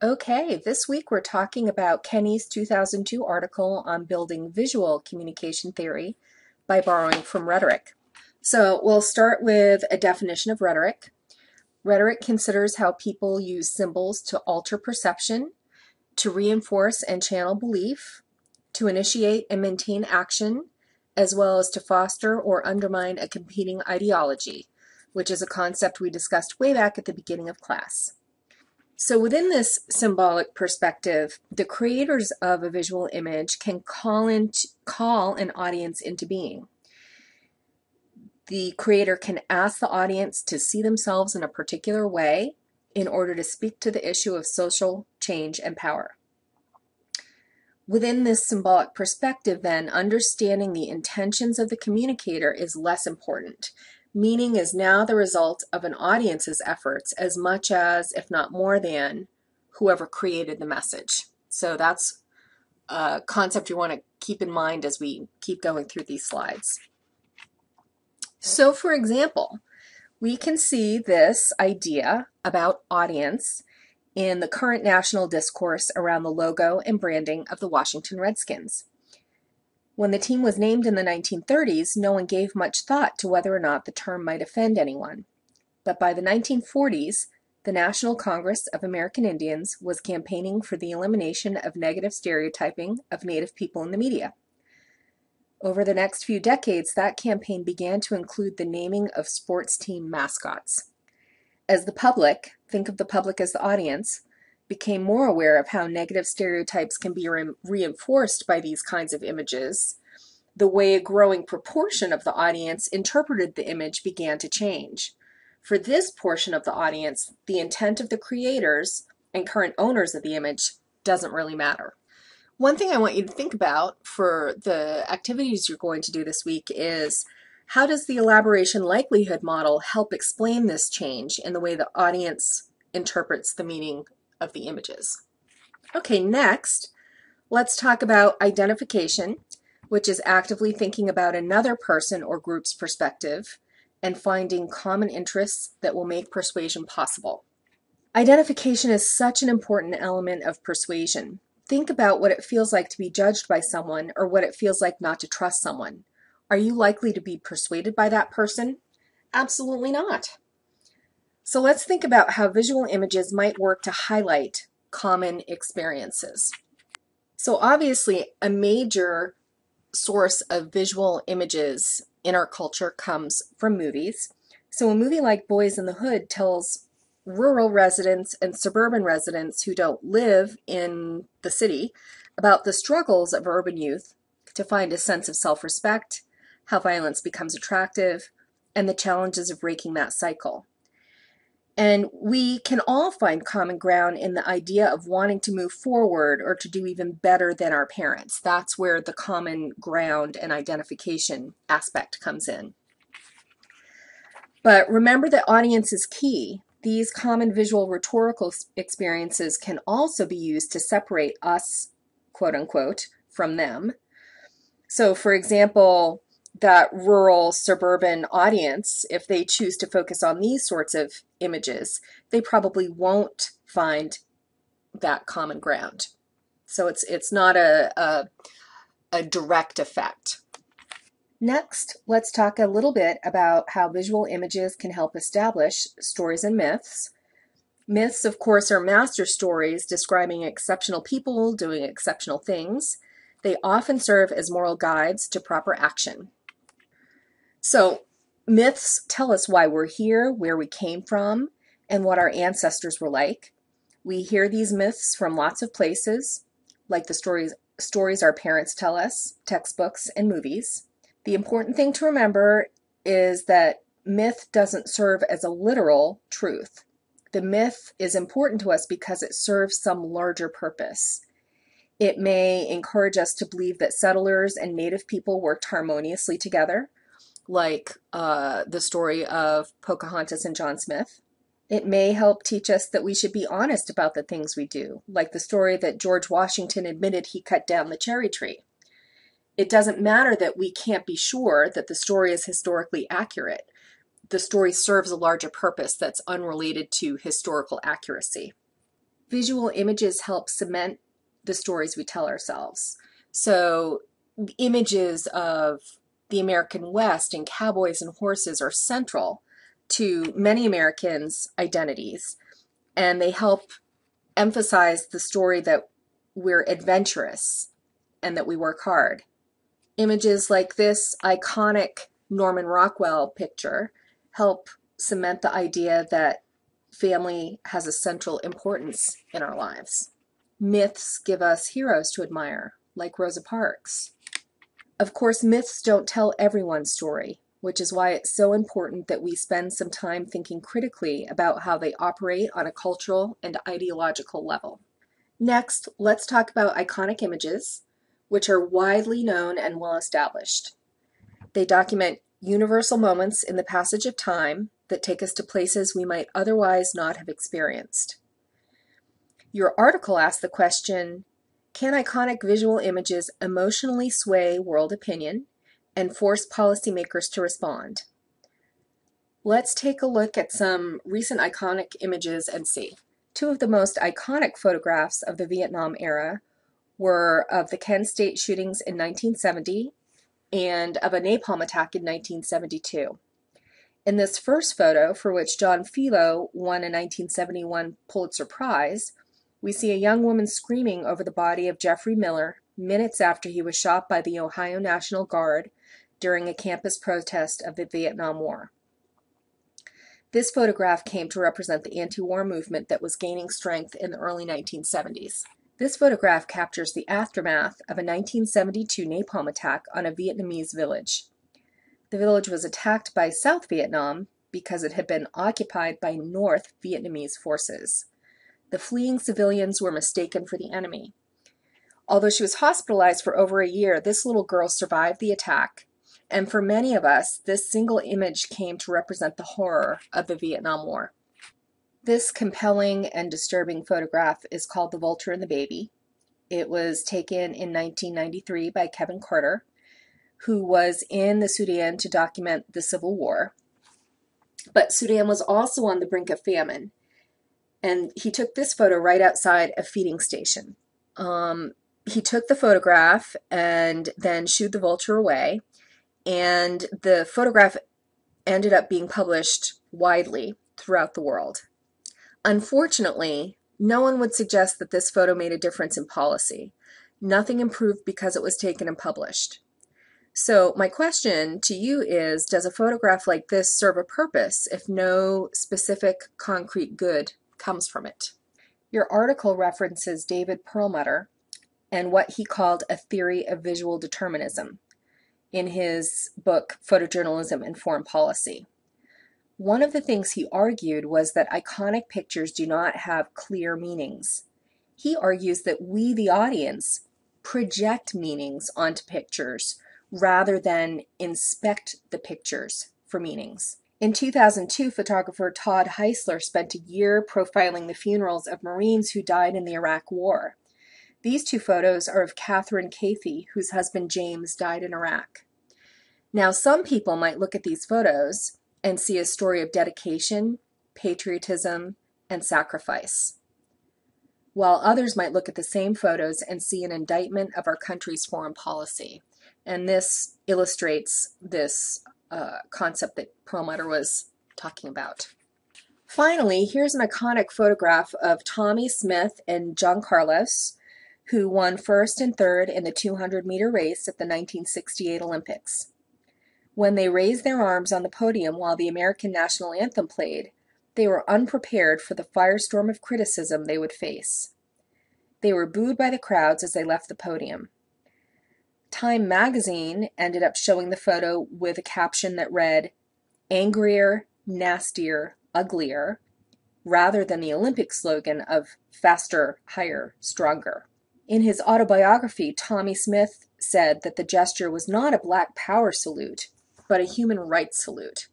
Okay, this week we're talking about Kenny's 2002 article on building visual communication theory by borrowing from rhetoric. So we'll start with a definition of rhetoric. Rhetoric considers how people use symbols to alter perception, to reinforce and channel belief, to initiate and maintain action, as well as to foster or undermine a competing ideology, which is a concept we discussed way back at the beginning of class. So within this symbolic perspective, the creators of a visual image can call an audience into being. The creator can ask the audience to see themselves in a particular way in order to speak to the issue of social change and power. Within this symbolic perspective, then, understanding the intentions of the communicator is less important. Meaning is now the result of an audience's efforts as much as, if not more than, whoever created the message. So that's a concept you want to keep in mind as we keep going through these slides. So for example, we can see this idea about audience in the current national discourse around the logo and branding of the Washington Redskins. When the team was named in the 1930s, no one gave much thought to whether or not the term might offend anyone. But by the 1940s, the National Congress of American Indians was campaigning for the elimination of negative stereotyping of Native people in the media. Over the next few decades, that campaign began to include the naming of sports team mascots. As the public, think of the public as the audience, became more aware of how negative stereotypes can be reinforced by these kinds of images, the way a growing proportion of the audience interpreted the image began to change. For this portion of the audience, the intent of the creators and current owners of the image doesn't really matter. One thing I want you to think about for the activities you're going to do this week is, how does the elaboration likelihood model help explain this change in the way the audience interprets the meaning of the images? Okay, next, let's talk about identification, which is actively thinking about another person or group's perspective and finding common interests that will make persuasion possible. Identification is such an important element of persuasion. Think about what it feels like to be judged by someone or what it feels like not to trust someone. Are you likely to be persuaded by that person? Absolutely not. So let's think about how visual images might work to highlight common experiences. So obviously, a major source of visual images in our culture comes from movies. So a movie like Boys in the Hood tells rural residents and suburban residents who don't live in the city about the struggles of urban youth to find a sense of self-respect, how violence becomes attractive, and the challenges of breaking that cycle. And we can all find common ground in the idea of wanting to move forward or to do even better than our parents. That's where the common ground and identification aspect comes in. But remember that audience is key. These common visual rhetorical experiences can also be used to separate us, quote unquote, from them. So for example, that rural suburban audience, if they choose to focus on these sorts of images, they probably won't find that common ground. So it's not a direct effect. Next, let's talk a little bit about how visual images can help establish stories and myths. Myths, of course, are master stories describing exceptional people doing exceptional things. They often serve as moral guides to proper action. So myths tell us why we're here, where we came from, and what our ancestors were like. We hear these myths from lots of places, like the stories our parents tell us, textbooks, and movies. The important thing to remember is that myth doesn't serve as a literal truth. The myth is important to us because it serves some larger purpose. It may encourage us to believe that settlers and native people worked harmoniously together, like the story of Pocahontas and John Smith. It may help teach us that we should be honest about the things we do, like the story that George Washington admitted he cut down the cherry tree. It doesn't matter that we can't be sure that the story is historically accurate. The story serves a larger purpose that's unrelated to historical accuracy. Visual images help cement the stories we tell ourselves. So images of the American West and cowboys and horses are central to many Americans' identities, and they help emphasize the story that we're adventurous and that we work hard. Images like this iconic Norman Rockwell picture help cement the idea that family has a central importance in our lives. Myths give us heroes to admire, like Rosa Parks. Of course, myths don't tell everyone's story, which is why it's so important that we spend some time thinking critically about how they operate on a cultural and ideological level. Next, let's talk about iconic images, which are widely known and well established. They document universal moments in the passage of time that take us to places we might otherwise not have experienced. Your article asks the question, can iconic visual images emotionally sway world opinion and force policymakers to respond? Let's take a look at some recent iconic images and see. Two of the most iconic photographs of the Vietnam era were of the Kent State shootings in 1970 and of a napalm attack in 1972. In this first photo, for which John Philo won a 1971 Pulitzer Prize, we see a young woman screaming over the body of Jeffrey Miller minutes after he was shot by the Ohio National Guard during a campus protest of the Vietnam War. This photograph came to represent the anti-war movement that was gaining strength in the early 1970s. This photograph captures the aftermath of a 1972 napalm attack on a Vietnamese village. The village was attacked by South Vietnam because it had been occupied by North Vietnamese forces. The fleeing civilians were mistaken for the enemy. Although she was hospitalized for over a year, this little girl survived the attack, and for many of us, this single image came to represent the horror of the Vietnam War. This compelling and disturbing photograph is called The Vulture and the Baby. It was taken in 1993 by Kevin Carter, who was in the Sudan to document the Civil War. But Sudan was also on the brink of famine, and he took this photo right outside a feeding station. He took the photograph and then shooed the vulture away, and the photograph ended up being published widely throughout the world. Unfortunately, no one would suggest that this photo made a difference in policy. Nothing improved because it was taken and published. So my question to you is, does a photograph like this serve a purpose if no specific concrete good comes from it? Your article references David Perlmutter and what he called a theory of visual determinism in his book, Photojournalism and Foreign Policy. One of the things he argued was that iconic pictures do not have clear meanings. He argues that we, the audience, project meanings onto pictures rather than inspect the pictures for meanings. In 2002, photographer Todd Heisler spent a year profiling the funerals of Marines who died in the Iraq War. These two photos are of Catherine Cathy, whose husband James died in Iraq. Now, some people might look at these photos and see a story of dedication, patriotism, and sacrifice, while others might look at the same photos and see an indictment of our country's foreign policy. And this illustrates this concept that Perlmutter was talking about. Finally, here's an iconic photograph of Tommie Smith and John Carlos, who won first and third in the 200-meter race at the 1968 Olympics. When they raised their arms on the podium while the American national anthem played, they were unprepared for the firestorm of criticism they would face. They were booed by the crowds as they left the podium. Time magazine ended up showing the photo with a caption that read, "Angrier, nastier, uglier," rather than the Olympic slogan of faster, higher, stronger. In his autobiography, Tommie Smith said that the gesture was not a Black Power salute, but a human rights salute.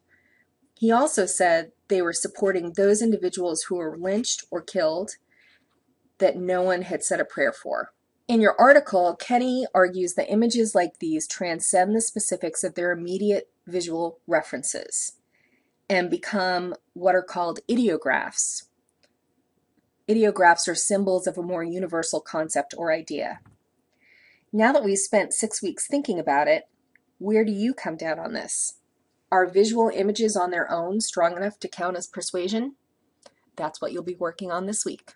He also said they were supporting those individuals who were lynched or killed that no one had said a prayer for. In your article, Kenny argues that images like these transcend the specifics of their immediate visual references and become what are called ideographs. Ideographs are symbols of a more universal concept or idea. Now that we've spent 6 weeks thinking about it, where do you come down on this? Are visual images on their own strong enough to count as persuasion? That's what you'll be working on this week.